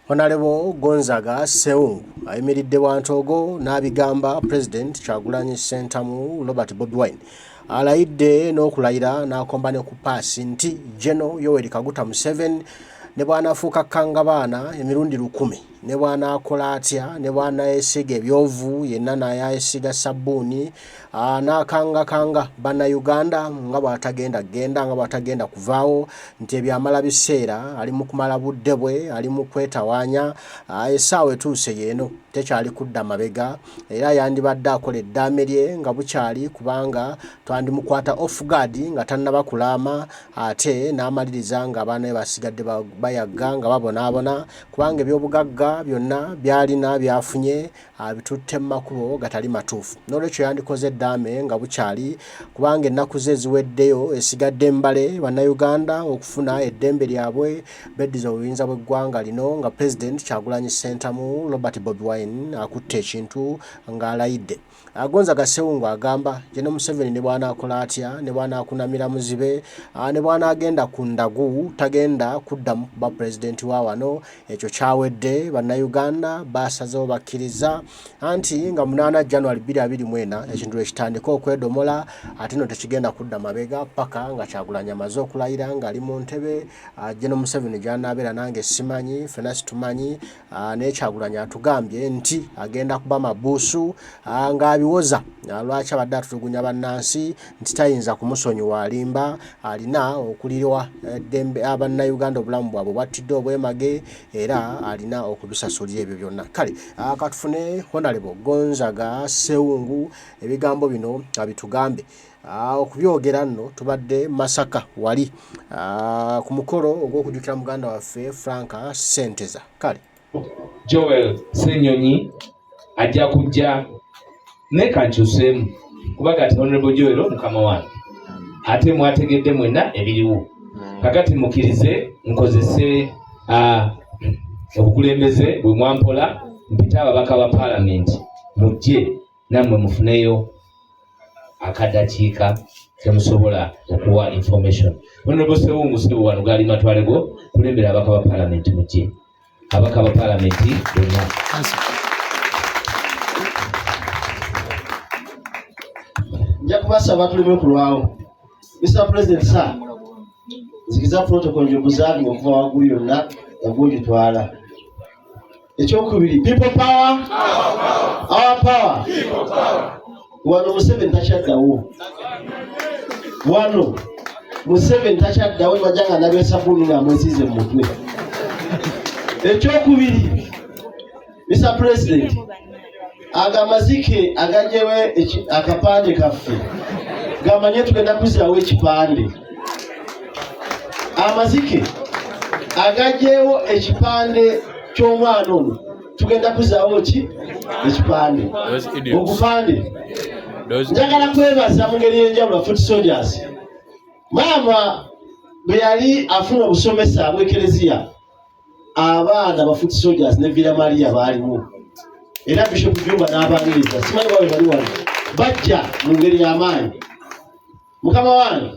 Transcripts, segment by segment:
Honorable Gonzaga Ssewungu ayimiridde Wantogo n'abigamba President Kyagulanyi Ssentamu Robert Bobi Wine alayidde n'okulayira n'akomba ne ku paasi nti General Yoweri Kaguta Museveni ne bw'anaafuuka Kangabaana emirundi 10 ne bw'anaakola atya ne bw'anaayesiga ebyovu yenna n'ayesiga sabbuuni n'akanga bannayuganda nga bw'atagenda kuvaawo nti ebyamala biseera ali mu kumala budde bwe ali mu kwetawaanya essaawa etuuse yeeno tekyali kudda mabega era yandibadde akola eddaame lye nga bukyali kubanga twandimukwata off guard nga tannaba kulaama ate n'amaliriza nga abaana be basigadde bayagga nga babonaabona kubanga ebyobugagga byonna byalina byafunye bitutte mu makubo gatali matuufu n'olwekyo yandikoze eddaame nga bukyali kubanga ennaku ze ziweddeyo esigadde mbale bannayuganda okufuna eddembe lyabwe beddiza obuyinza bw'eggwanga lino nga President Kyagulanyi Ssentamu Robert Bobi Wine akutte ekintu ng'alayidde. Gonzaga Ssewungu agamba General Museveni ne bw'anaakola atya ne bw'anaakunamira muzibe ne bw'anaagenda ku ndagu tagenda kuddamu kuba President wa wano ekyo kyawedde bannayuganda basazeewo bakkiriza anti nga 8 January 2024 ekintu ekitandika okwedomola ate no tekigenda kudda mabega paka nga Kyagulanyi amaze okulayira ng'ali mu ntebe General Museveni gy'anaabeera nange simanyi ffenna situmanyi naye Kyagulanyi atugambye nti agenda kuba mabuusu ng'abiwoza lwaki abadde atulugunya bannansi nti tayinza kumusonyiwa alimba alina okulirwa eddembe abannayuganda obulamu bwabwe bwattidde obwemage era alina okubisasulira ebyo byonna. Kale katufune Honorable Gonzaga Ssewungu ebigambo bino abitugambe okubyogera nno tubadde Masaka wali ku mukolo ogw'okujjukira muganda waffe Frank Senteza. Kale Joel Senyonyi ajja kujja ne kankyuseemu kuba kati Honorable Joel mukama wange ate mwategedde mwenna ebiriwo kakati mukirize nkozese obukulembeze bwe mwampola mpita ababaka ba Parliament mujje nammwe mufuneyo akadakiika kemusobola okuwa information. Honorable Ssewungu sibu wano gali matwalego kulembera ababaka ba Parliament mujje ababaka ba Parliament bonna. Nja kubasaba tuleme kulwawo. Mr. President sir, zikiza protocol y'obuzaali okuva waggulu yonna yagwogitwala. Ekyokubiri, people power, our power. Wano Museveni takyaddawo. Wano Museveni takyaddawo majanga nabyo sabuni nga mwesize mu mutwe. Ekyokubiri, Mr. President, agamazike agajewe akapande kaffe gamanye tugenda kuzaawo ekipande. Amazike agajewo ekipande ky'omwana ono tugenda kuzaawo ki ekipande okupande. Njagala kwebaza mu ngeri y'enjawulo foot soldiers. Maama bwe yali afuna obusomesa bw'ekereziya abaana ba foot soldiers ne Villa Maria baaliwo era Bishop Jumba n'abaniriza simanyi bawe bali wano bajja mu ngeri y'amaanyi. Mukama wange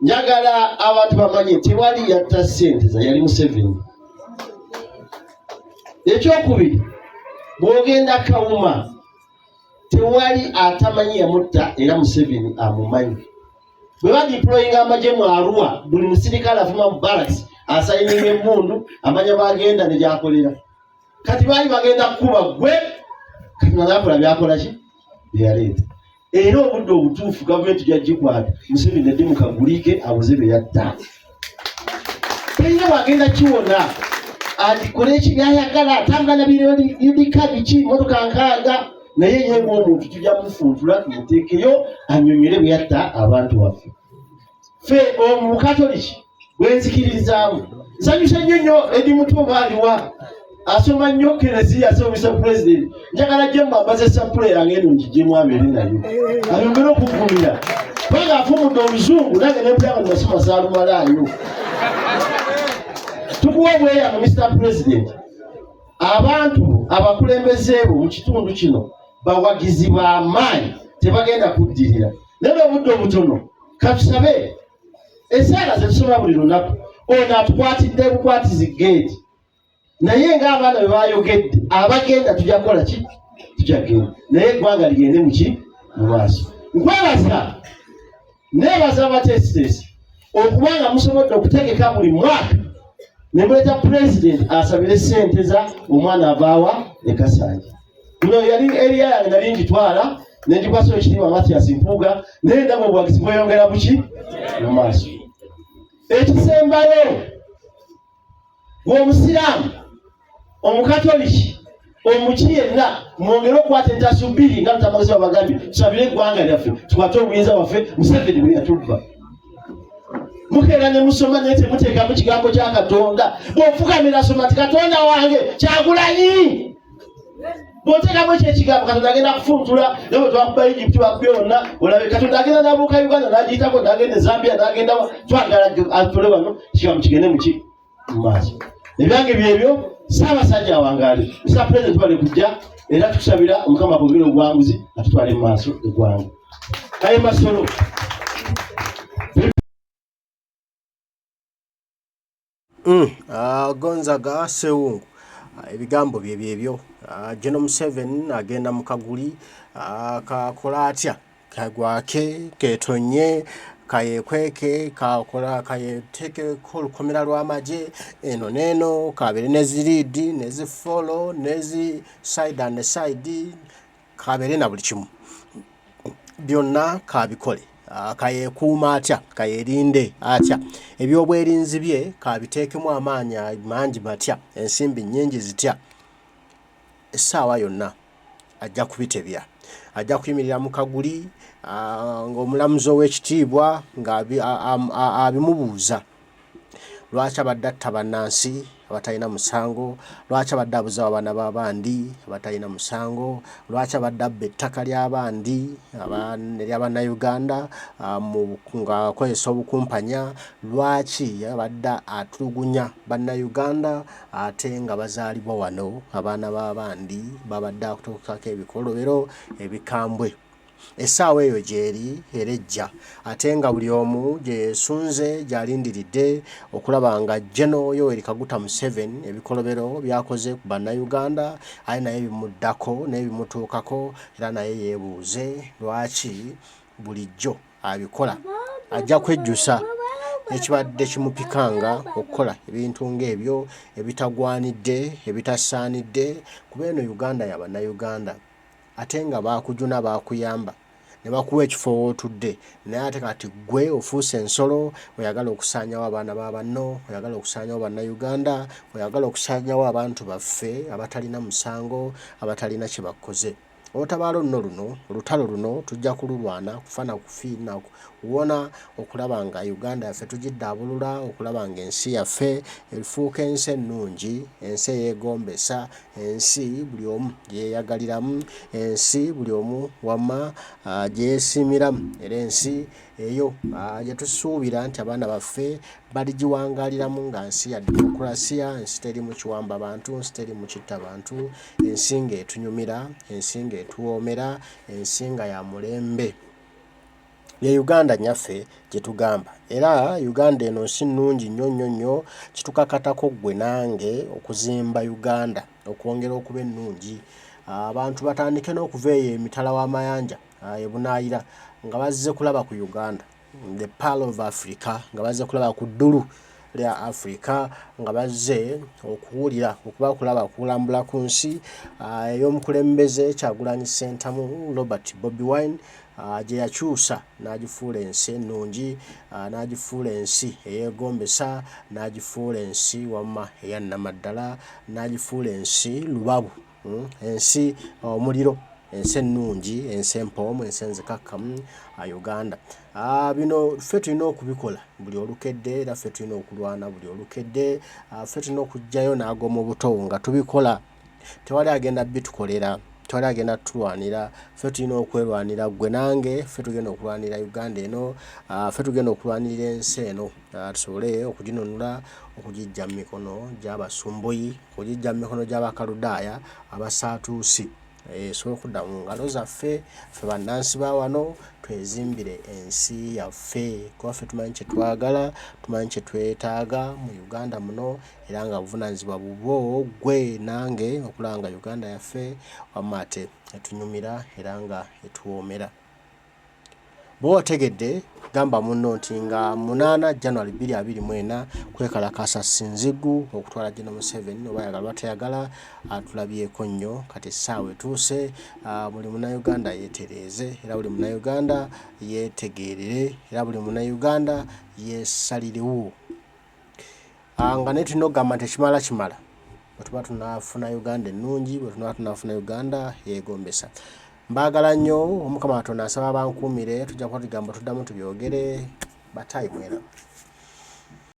njagala abantu bamanye tewali yatta Senteza yali Museveni. Ekyokubiri, bw'ogenda Kawuma tewali atamanyi yamutta era Museveni amumanyi. Bwe badiployinga amagye mu Arua buli musirikale afuma mu barracks asayininga emmundu amanya bagenda ne gyakolera. Kati baali bagenda kukuba gwe kati nakola byakola ki byaleeta. Era obudde obutuufu gavumenti gyaggikwata Museveni nedde mukagulike abuze bye yatta. Teyina wagenda kiwona adikole ekibyayagala atambula na birika biki motoka nkaaga naye ye ng'omuntu tujja mufuntula tumuteekeyo anyonyere bwe yatta abantu baffe. Ffe omukatoliki bwenzikiririzaamu nsanyusa nnyo Edi Mutumba aliwa asoma nnyo kereziya asomesa President. Njagala jemba ambaze sampule yange eno njijemu abeere nayo ayongere okuvumira kubanga afumudde oluzungu nange nempulanga nasoma saalumalayo. Tukuwa bweyamo Mr. President, abantu abakulembeze bo mu kitundu kino bawagizi b'amaanyi tebagenda kuddirira. Naye obudde obutono katusabe esaala ze tusoma buli lunaku ono atukwatidde bukwatizi geeti naye ng'abaana bwe bayogedde abagenda tujja kukola ki tujja genda naye eggwanga ligende mu maaso. Nkwebaza neebaza abatesitesi okubanga musobodde okutegeka buli mwaka ne muleeta pulezidenti asabire ssente za omwana avaawa e Kasanja. Buno yali eriya yange nali ngitwala ne ngikwasa ekitiibwa Mathias Mpuuga naye ndaba obuwagizi bweyongera buki mu maaso. Ekisembayo bw'omusiraamu omukatoliki omuki yenna mwongere okukwata entaso bbiri nga Lutamagezi babagambye tusabire eggwanga lyaffe tukwate obuyinza bwaffe Museveni bwe yatubba. Mukeera ne musoma naye temuteekamu kigambo kya Katonda. Bw'ofukamira soma nti Katonda wange Kyagulanyi. Bw'oteekamu ekyo ekigambo Katonda agenda kufuntula naye bwe twakuba Egypt bakubye yonna olabe Katonda agenda n'abuuka Uganda n'agiyitako n'agenda e Zambia n'agenda twagala atule wano ekigambo kigende mu maaso. Ebyange byebyo Ssaabasajja awangaale Mr. President bali kujja era tukusabira Mukama akwongere obuwanguzi atutwale mu maaso eggwanga. Aye Masolo Gonzaga Ssewungu ebigambo byebyo General Museveni agenda mu kaguli kakola atya kagwake ketonye kayekweke kakola kayeteke olukomera lw'amagye eno neno kabere neziridi nezifolo nezi side and side kabere na buli kimu byonna kabikole kayekuuma atya kayerinde atya ebyobwerinzi bye kabiteekemu amaanyi mangi matya ensimbi nnyingi zitya essaawa yonna ajja kubitebya ajja kuyimirira mu kaguli ng'omulamuzi ow'ekitiibwa ng'abimubuuza lwaki abadde atta bannansi abatalina musango, lwaki abadde abuza abaana b'abandi abatalina musango, lwaki abadde abba ettaka ly'abandi ery'Abannayuganda ng'akozesa obukumpanya, lwaki abadde atulugunya Bannayuganda ate nga bazaalibwa wano abaana b'abandi babadde akutuukako ebikolobero ebikambwe. Essaawa eyo gyeri era ejja ate nga buli omu gye yeesunze gy'alindiridde okulaba nga General Yoweri Kaguta Museveni ebikolobero byakoze ku Bannayuganda aye naye bimuddako n'ebimutuukako era naye yeebuuze lwaki bulijjo abikola. Ajja kwejjusa ekibadde kimupikanga okukola ebintu ng'ebyo ebitagwanidde ebitasaanidde kuba eno Uganda ya Bannayuganda ate nga baakujuna baakuyamba ne bakuwa ekifo wootudde naye ate kati gwe ofuuse ensolo oyagala okusaanyawo abaana ba banno, oyagala okusaanyawo Bannayuganda, oyagala okusaanyawo abantu baffe abatalina musango abatalina kye bakoze. Olutabaalo luno olutalo luno tujja kululwana kufana kufiina kuwona okulaba nga Uganda yaffe tugiddaabulula, okulaba nga ensi yaffe efuuka ensi ennungi, ensi eyeegombesa, ensi buli omu yeeyagaliramu, ensi buli omu wamma gye yeesiimiramu era ensi eyo gye tusuubira nti abaana baffe baligiwangaaliramu nga nsi ya demokulasiya, ensi teri mu kiwamba bantu, ensi teri mu kitta bantu, ensi ng'etunyumira, ensi ng'etuwoomera, ensi nga ya mulembe. Ye Uganda nyaffe gye tugamba era Uganda eno nsi nnungi nnyo kitukakatako gwe nange okuzimba Uganda okwongera okuba ennungi. Abantu batandike n'okuva eyo emitala w'amayanja ebunaayira nga bazze kulaba ku Uganda, the Pearl of Africa, nga bazze kulaba ku ddulu lya Africa, nga bazze okuwulira okuba kulaba kulambula ku nsi ey'omukulembeze Kyagulanyi Ssentamu Robert Bobi Wine gye yakyusa n'agifuula ensi ennungi, n'agifuula ensi eyeegombesa, n'agifuula ensi wamma eya nnamaddala, n'agifuula ensi lubabu, ensi omuliro, ensi ennungi, ensi empoomu, ensi enzikakkamu Uganda. Bino ffe tulina okubikola buli olukedde era ffe tulina okulwana buli olukedde, ffe tulina okujjayo n'agwa mu buto nga tubikola. Tewali agenda bitukolera, tewali agenda tulwanira, ffe tulina okwerwanira gwe nange, ffe tugenda okulwanira Uganda eno, ffe tugenda okulwanirira ensi eno tusobole okuginunula, okugiggya mu mikono gy'abasumbuyi, okugiggya mu mikono gy'Abakaludaaya abasaatuusi. Esobola okudda mu ngalo zaffe, ffe bannansi ba wano twezimbire ensi yaffe kuba ffe tumanyi kye twagala tumanyi kye twetaaga mu Uganda muno era nga buvunaanyizibwa bubwo gwe nange okulanga Uganda yaffe wamma ate etunyumira era nga etuwoomera. Bw'otegedde gamba munno nti nga 8 January 2024 kwekalakasa Ssinzigu okutwala General Museveni oba yagala batayagala atulabyeko nnyo kati essaawa etuuse buli Munnayuganda yeetereeze era buli Munnayuganda yeetegeerere era buli Munnayuganda yeesalirewo. Nga naye tulina okugamba nti ekimala kimala bwe tuba tunaafuna Uganda ennungi bwe tuba tunaafuna Uganda yeegombesa. Mbaagala nnyo Omukama Katonda asaba bankuumire tujja kuba tugamba tuddamu tubyogere bataayi mwera.